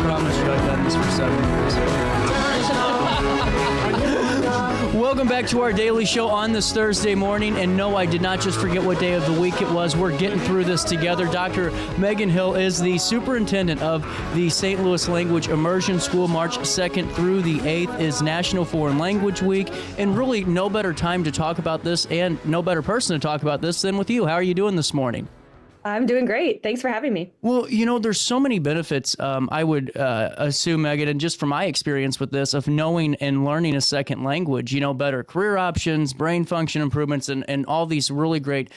promise you I've done this for 7 years. Welcome back to our daily show on this Thursday morning. And no, I did not just forget what day of the week it was. We're getting through this together. Dr. Meghan Hill is the superintendent of the St. Louis Language Immersion School. March 2nd through the 8th is National Foreign Language Week. And really no better time to talk about this and no better person to talk about this than with you. How are you doing this morning? I'm doing great. Thanks for having me. Well, there's so many benefits, I would assume, Meghan, and just from my experience with this, of knowing and learning a second language, better career options, brain function improvements, and all these really great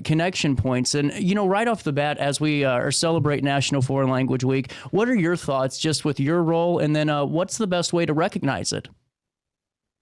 connection points. And, right off the bat, as we are celebrating National Foreign Language Week, what are your thoughts just with your role? And then what's the best way to recognize it?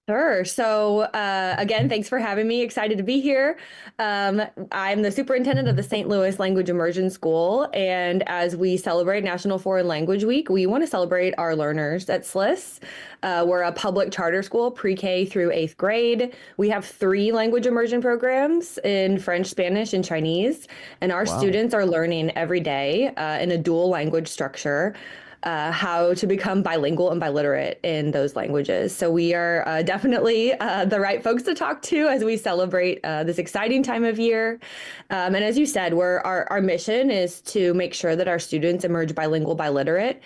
Sure. So again, thanks for having me. Excited to be here. I'm the superintendent of the St. Louis Language Immersion School. And as we celebrate National Foreign Language Week, we want to celebrate our learners at SLLIS. We're a public charter school, pre-K through 8th grade. We have 3 language immersion programs in French, Spanish, and Chinese. And our students are learning every day in a dual language structure. How to become bilingual and biliterate in those languages. So we are definitely the right folks to talk to as we celebrate this exciting time of year. And as you said, our mission is to make sure that our students emerge bilingual, biliterate.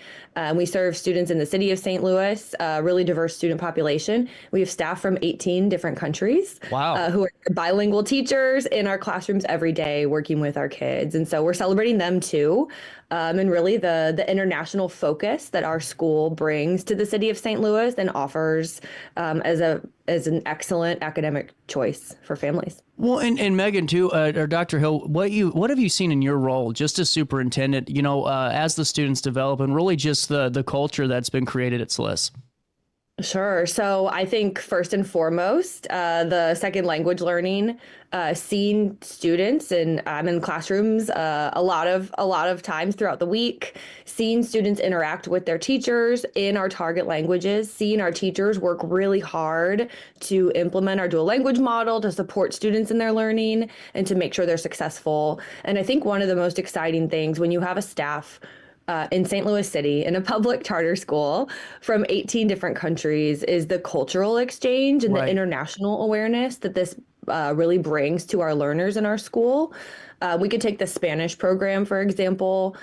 We serve students in the city of St. Louis, a really diverse student population. We have staff from 18 different countries who are bilingual teachers in our classrooms every day working with our kids. And so we're celebrating them too. And really the international focus that our school brings to the city of St. Louis and offers as an excellent academic choice for families. Well, and Meghan too, or Dr. Hill, what have you seen in your role just as superintendent, as the students develop and really just the culture that's been created at SLLIS? Sure. So I think first and foremost, the second language learning, seeing students and I'm in classrooms a lot of times throughout the week, seeing students interact with their teachers in our target languages, seeing our teachers work really hard to implement our dual language model to support students in their learning and to make sure they're successful. And I think one of the most exciting things when you have a staff in St. Louis City in a public charter school from 18 different countries is the cultural exchange and the international awareness that this really brings to our learners in our school. We could take the Spanish program, for example.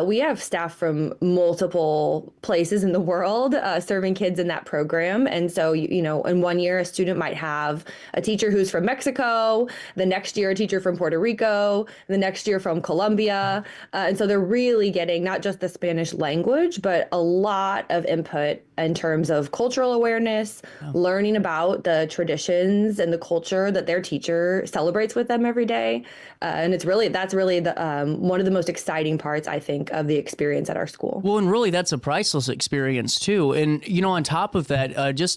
We have staff from multiple places in the world serving kids in that program. And so, in one year, a student might have a teacher who's from Mexico, the next year, a teacher from Puerto Rico, the next year from Colombia. And so they're really getting not just the Spanish language, but a lot of input in terms of cultural awareness, learning about the traditions and the culture that their teacher celebrates with them every day. And that's really the one of the most exciting parts, I think, of the experience at our school. Well, and really that's a priceless experience too. And, on top of that,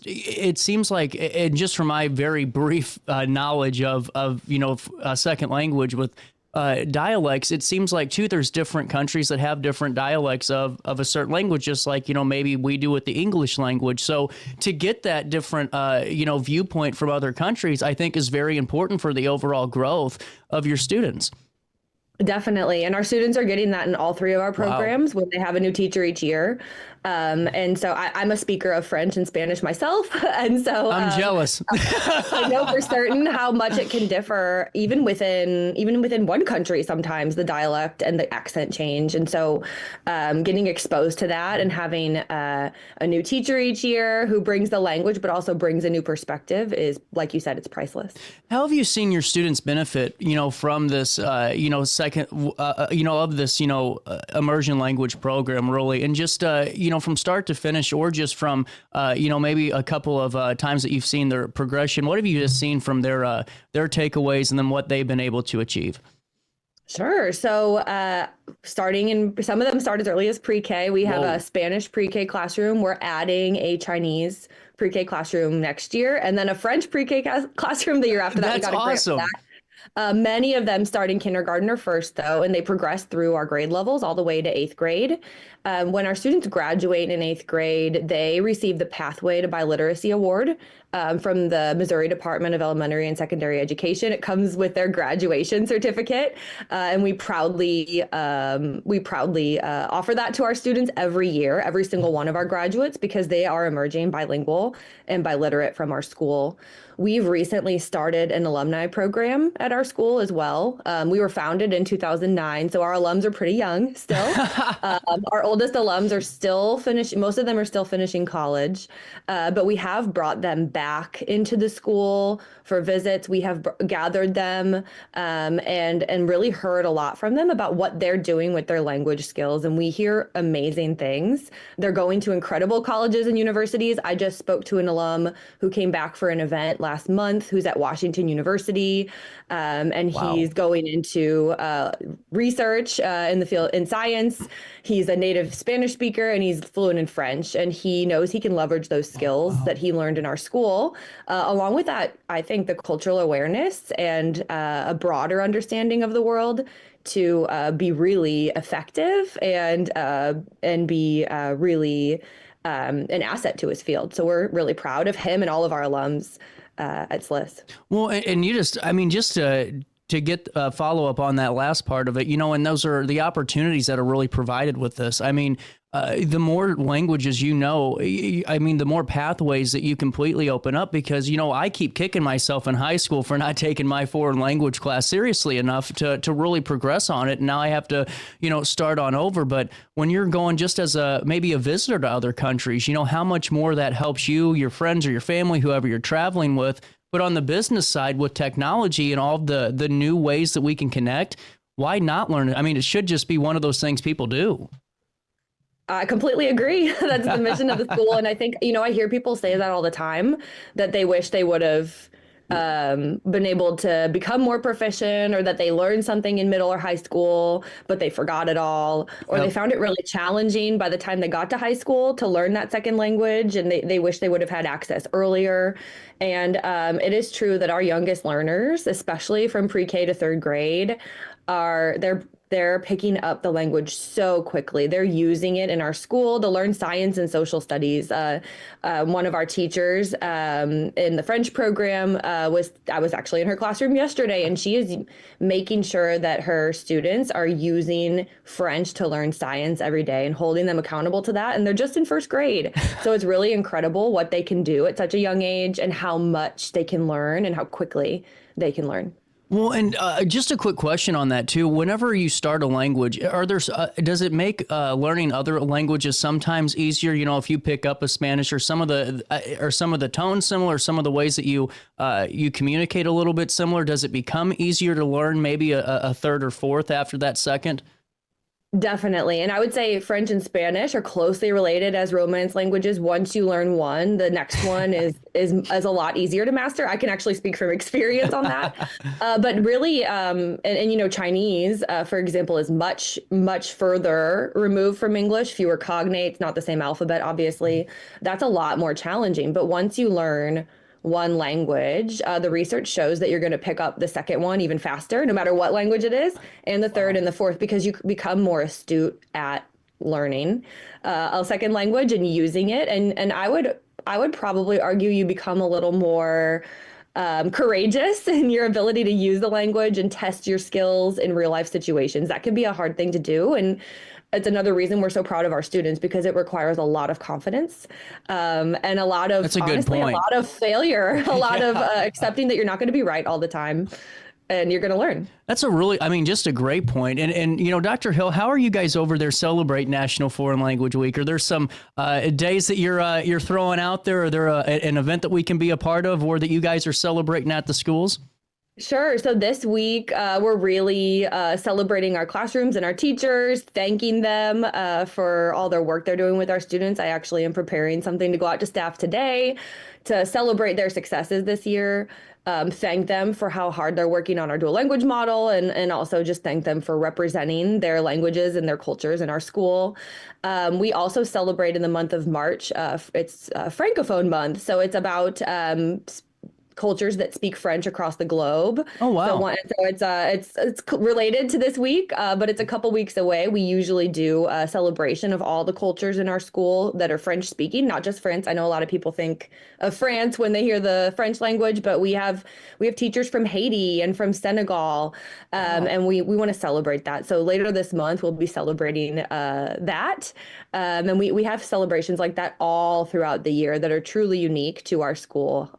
it seems like, and just from my very brief knowledge of a second language with dialects, it seems like too, there's different countries that have different dialects of a certain language, just like, maybe we do with the English language. So to get that different, viewpoint from other countries, I think is very important for the overall growth of your students. Definitely. And our students are getting that in all 3 of our programs when they have a new teacher each year. And so I'm a speaker of French and Spanish myself. And so I'm jealous. I know for certain how much it can differ even within one country, sometimes the dialect and the accent change. And so getting exposed to that and having a new teacher each year who brings the language, but also brings a new perspective is, like you said, it's priceless. How have you seen your students benefit, from this, of this, immersion language program really, and just, from start to finish, or just from, maybe a couple of times that you've seen their progression? What have you just seen from their takeaways and then what they've been able to achieve? Sure. So some of them start as early as pre-K. We have a Spanish pre-K classroom. We're adding a Chinese pre-K classroom next year, and then a French pre-K classroom the year after that. That's awesome. Many of them start in kindergarten or first, though, and they progress through our grade levels all the way to eighth grade. When our students graduate in eighth grade, they receive the Pathway to Biliteracy Award from the Missouri Department of Elementary and Secondary Education. It comes with their graduation certificate, and we proudly offer that to our students every year, every single one of our graduates, because they are emerging bilingual and biliterate from our school. We've recently started an alumni program at our school as well. We were founded in 2009, so our alums are pretty young still. Our oldest alums are still finishing, most of them are still finishing college, but we have brought them back into the school for visits. We have gathered them and really heard a lot from them about what they're doing with their language skills. And we hear amazing things. They're going to incredible colleges and universities. I just spoke to an alum who came back for an event last month who's at Washington University, and Wow. he's going into research in the field in science. He's a native Spanish speaker and he's fluent in French, and he knows he can leverage those skills that he learned in our school. Along with that, I think the cultural awareness and a broader understanding of the world to be really effective and be really an asset to his field. So we're really proud of him and all of our alums at SLLIS. Well, and you just, I mean, just to get a follow up on that last part of it, you know, and those are the opportunities that are really provided with this. I mean, the more languages you know, I mean, the more pathways that you completely open up, because, you know, I keep kicking myself in high school for not taking my foreign language class seriously enough to really progress on it. And now I have to, you know, start on over. But when you're going just as maybe a visitor to other countries, you know, how much more that helps you, your friends or your family, whoever you're traveling with. But on the business side with technology and all the new ways that we can connect, why not learn it? I mean, it should just be one of those things people do. I completely agree. That's the mission of the school. And I think, you know, I hear people say that all the time, that they wish they would have been able to become more proficient, or that they learned something in middle or high school, but they forgot it all, or they found it really challenging by the time they got to high school to learn that second language, and they wish they would have had access earlier. And it is true that our youngest learners, especially from pre-K to third grade, they're picking up the language so quickly. They're using it in our school to learn science and social studies. One of our teachers in the French program I was actually in her classroom yesterday, and she is making sure that her students are using French to learn science every day and holding them accountable to that. And they're just in first grade. So it's really incredible what they can do at such a young age, and how much they can learn and how quickly they can learn. Well, and just a quick question on that too. Whenever you start a language, does it make learning other languages sometimes easier? You know, if you pick up a Spanish, or some of the tones similar, some of the ways that you communicate a little bit similar, does it become easier to learn maybe a third or fourth after that second? Definitely. And I would say French and Spanish are closely related as Romance languages. Once you learn one, the next one is a lot easier to master. I can actually speak from experience on that. But really, and you know, Chinese, for example, is much, much further removed from English, fewer cognates, not the same alphabet, obviously. That's a lot more challenging. But once you learn one language, the research shows that you're going to pick up the second one even faster, no matter what language it is, and the third and the fourth, because you become more astute at learning a second language and using it. And I would probably argue you become a little more courageous in your ability to use the language and test your skills in real life situations. That can be a hard thing to do. And it's another reason we're so proud of our students, because it requires a lot of confidence and a lot of, That's a good honestly, point. a lot of failure, a lot of accepting that you're not going to be right all the time, and you're going to learn. That's I mean, just a great point. And you know, Dr. Hill, how are you guys over there celebrate National Foreign Language Week? Are there some days that you're throwing out there? Are there an event that we can be a part of, or that you guys are celebrating at the schools? Sure. So this week, we're really celebrating our classrooms and our teachers, thanking them for all their work they're doing with our students. I actually am preparing something to go out to staff today to celebrate their successes this year. Thank them for how hard they're working on our dual language model, and also just thank them for representing their languages and their cultures in our school. We also celebrate in the month of March. It's Francophone month. So it's about cultures that speak French across the globe. Oh, So wow. one, so it's related to this week, but it's a couple weeks away. We usually do a celebration of all the cultures in our school that are French speaking, not just France. I know a lot of people think of France when they hear the French language, but we have teachers from Haiti and from Senegal, Wow. and we want to celebrate that. So later this month, we'll be celebrating that, and we have celebrations like that all throughout the year that are truly unique to our school.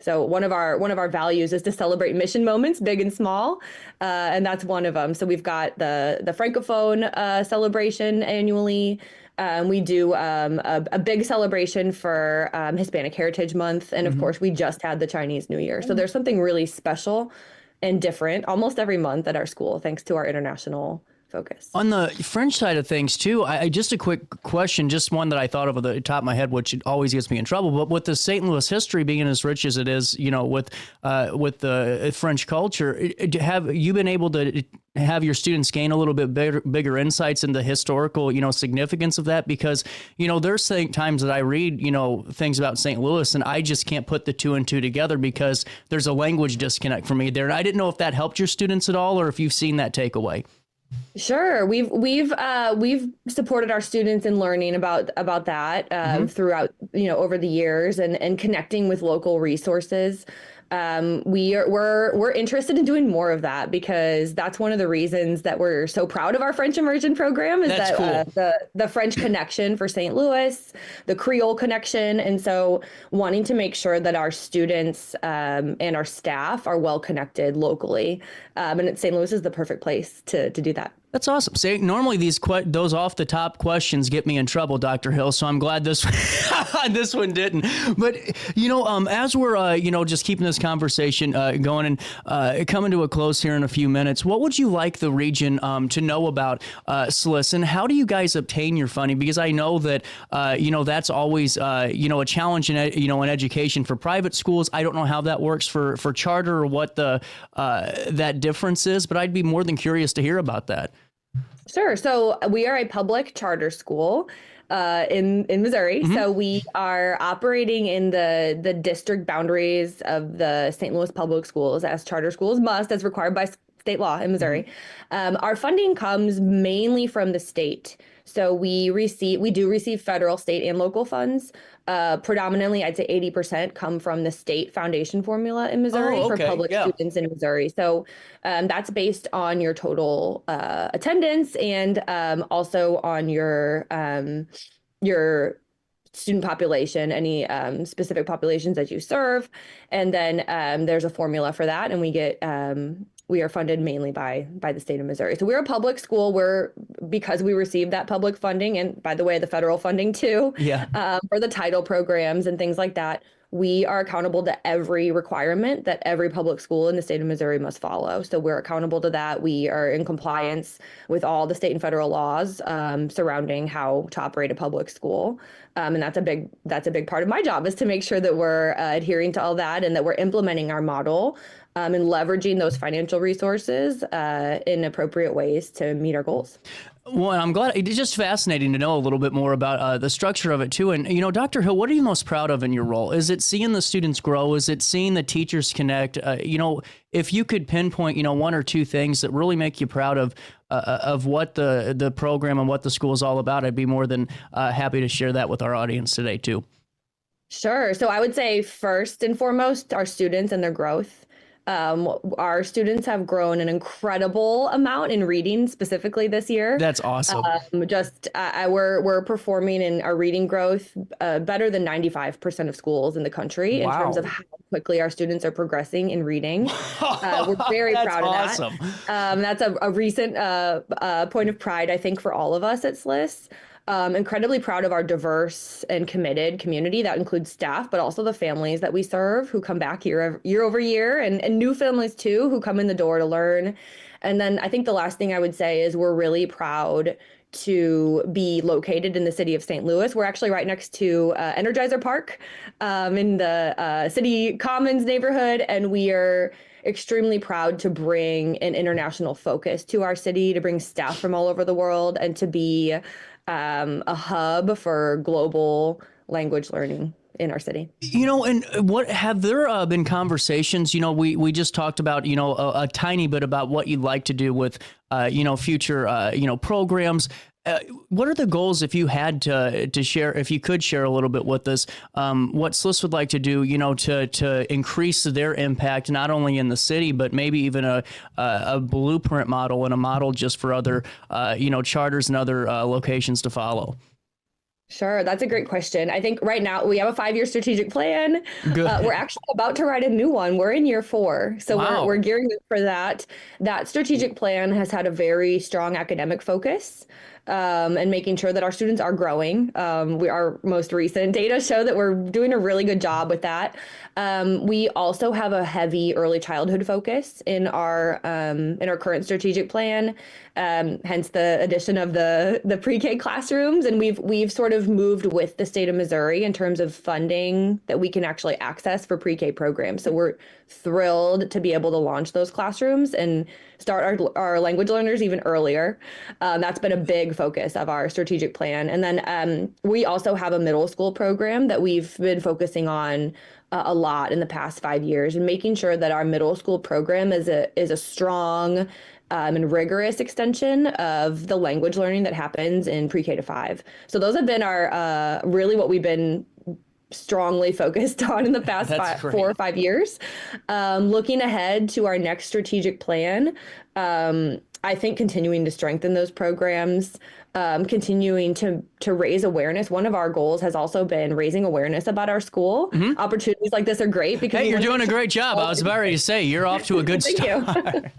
So one of our values is to celebrate mission moments, big and small, and that's one of them. So we've got the Francophone celebration annually. We do a big celebration for Hispanic Heritage Month, and of Mhm. course, we just had the Chinese New Year. So there's something really special and different almost every month at our school, thanks to our international focus. On the French side of things too, just a quick question, just one that I thought of at the top of my head, which always gets me in trouble. But with the St. Louis history being as rich as it is, with the French culture, have you been able to have your students gain a little bit bigger insights into historical, significance of that? Because, there's times that I read, things about St. Louis and I just can't put the two and two together because there's a language disconnect for me there. And I didn't know if that helped your students at all or if you've seen that takeaway. Sure, we've supported our students in learning about that throughout over the years and connecting with local resources. We're interested in doing more of that because that's one of the reasons that we're so proud of our French immersion program is That's that cool. the French connection for St. Louis, the Creole connection, and so wanting to make sure that our students and our staff are well connected locally, and St. Louis is the perfect place to do that. That's awesome. See, normally those off the top questions get me in trouble, Dr. Hill. So I'm glad this this one didn't. But as we're just keeping this conversation going and coming to a close here in a few minutes, what would you like the region to know about SLLIS, and how do you guys obtain your funding? Because I know that that's always a challenge in in education for private schools. I don't know how that works for charter or what the that difference is, but I'd be more than curious to hear about that. Sure. So we are a public charter school in Missouri. Mm-hmm. So we are operating in the district boundaries of the St. Louis public schools as charter schools must, as required by state law in Missouri. Our funding comes mainly from the state. So we do receive federal, state, and local funds. Predominantly, I'd say 80% come from the state foundation formula in Missouri Oh, for okay. public Yeah. students in Missouri. So that's based on your total attendance and also on your student population, any specific populations that you serve. And then there's a formula for that. And we are funded mainly by the state of Missouri. So we're a public school. Because we receive that public funding, and by the way, the federal funding too, Yeah. for the title programs and things like that, we are accountable to every requirement that every public school in the state of Missouri must follow. So we're accountable to that. We are in compliance with all the state and federal laws surrounding how to operate a public school. And that's a big part of my job is to make sure that we're adhering to all that and that we're implementing our model and leveraging those financial resources in appropriate ways to meet our goals. Well, I'm glad. It's just fascinating to know a little bit more about the structure of it too. And Dr. Hill, what are you most proud of in your role? Is it seeing the students grow? Is it seeing the teachers connect? If you could pinpoint, one or two things that really make you proud of what the program and what the school is all about, I'd be more than happy to share that with our audience today too. Sure. So I would say first and foremost, our students and their growth. Our students have grown an incredible amount in reading specifically this year. That's awesome. We're performing in our reading growth better than 95% of schools in the country in terms of Wow. how quickly our students are progressing in reading. We're very That's proud of that. awesome. That's a recent point of pride, I think, for all of us at SLLIS. Incredibly proud of our diverse and committed community that includes staff, but also the families that we serve who come back year over year and new families too who come in the door to learn. And then I think the last thing I would say is we're really proud to be located in the city of St. Louis. We're actually right next to Energizer Park in the City Commons neighborhood, and we are extremely proud to bring an international focus to our city, to bring staff from all over the world, and to be a hub for global language learning in our city. And what have there been conversations? We just talked about a tiny bit about what you'd like to do with future programs. What are the goals if you had to share, if you could share a little bit with us, what SLLIS would like to do, to increase their impact, not only in the city, but maybe even a blueprint model and a model just for other, charters and other locations to follow? Sure. That's a great question. I think right now we have a 5-year strategic plan. We're actually about to write a new one. We're in year 4. So Wow. we're gearing up for that. That strategic plan has had a very strong academic focus. And making sure that our students are growing. Our most recent data show that we're doing a really good job with that. We also have a heavy early childhood focus in our current strategic plan. Hence the addition of the pre-K classrooms, and we've sort of moved with the state of Missouri in terms of funding that we can actually access for pre-K programs. So we're thrilled to be able to launch those classrooms and start our language learners even earlier. That's been a big focus of our strategic plan. And then we also have a middle school program that we've been focusing on a lot in the past 5 years, and making sure that our middle school program is a strong and rigorous extension of the language learning that happens in pre-K to 5. So those have been our really what we've been strongly focused on in the past 4 or 5 years. Looking ahead to our next strategic plan, I think continuing to strengthen those programs, continuing to raise awareness. One of our goals has also been raising awareness about our school. Mm-hmm. Opportunities like this are great because you're doing a great job. I was about ready to say you're off to a good start. Thank you.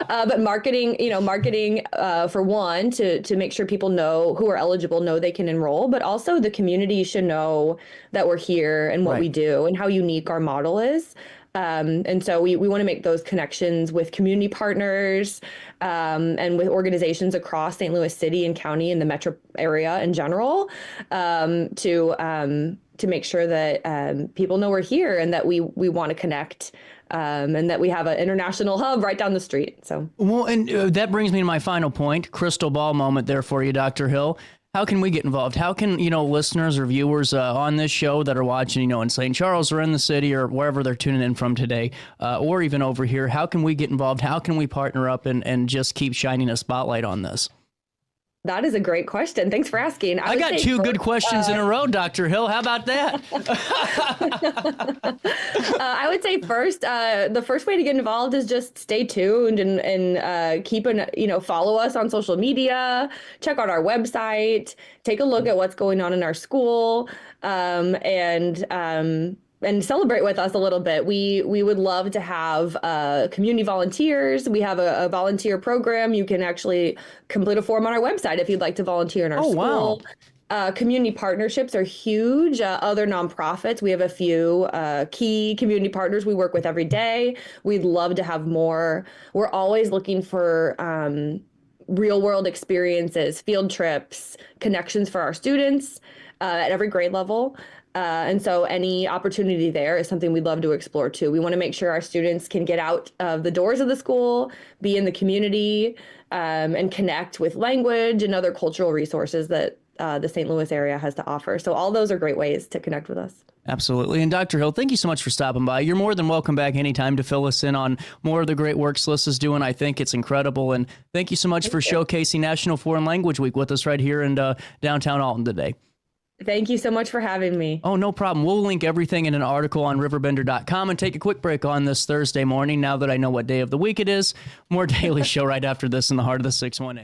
But marketing for one, to make sure people know who are eligible, know they can enroll, but also the community should know that we're here and what we do and how unique our model is. And so we want to make those connections with community partners and with organizations across St. Louis City and County and the metro area in general to make sure that people know we're here and that we want to connect and that we have an international hub right down the street. So well, and that brings me to my final point, crystal ball moment there for you, Dr. Hill. How can we get involved? How can, listeners or viewers on this show that are watching, in St. Charles or in the city or wherever they're tuning in from today, or even over here, how can we get involved? How can we partner up and just keep shining a spotlight on this? That is a great question. Thanks for asking. I got 2 good questions in a row, Dr. Hill. How about that? I would say first, the first way to get involved is just stay tuned and keep follow us on social media, check out our website, take a look at what's going on in our school, and celebrate with us a little bit. We would love to have community volunteers. We have a volunteer program. You can actually complete a form on our website if you'd like to volunteer in our school. Wow. Community partnerships are huge. Other nonprofits, we have a few key community partners we work with every day. We'd love to have more. We're always looking for real world experiences, field trips, connections for our students at every grade level. And so any opportunity there is something we'd love to explore too. We want to make sure our students can get out of the doors of the school, be in the community, and connect with language and other cultural resources that the St. Louis area has to offer. So all those are great ways to connect with us. Absolutely. And Dr. Hill, thank you so much for stopping by. You're more than welcome back anytime to fill us in on more of the great work SLLIS is doing. I think it's incredible. And thank you so much for showcasing National Foreign Language Week with us right here in downtown Alton today. Thank you so much for having me. Oh, no problem. We'll link everything in an article on RiverBender.com and take a quick break on this Thursday morning. Now that I know what day of the week it is, more Daily Show right after this in the heart of the 618.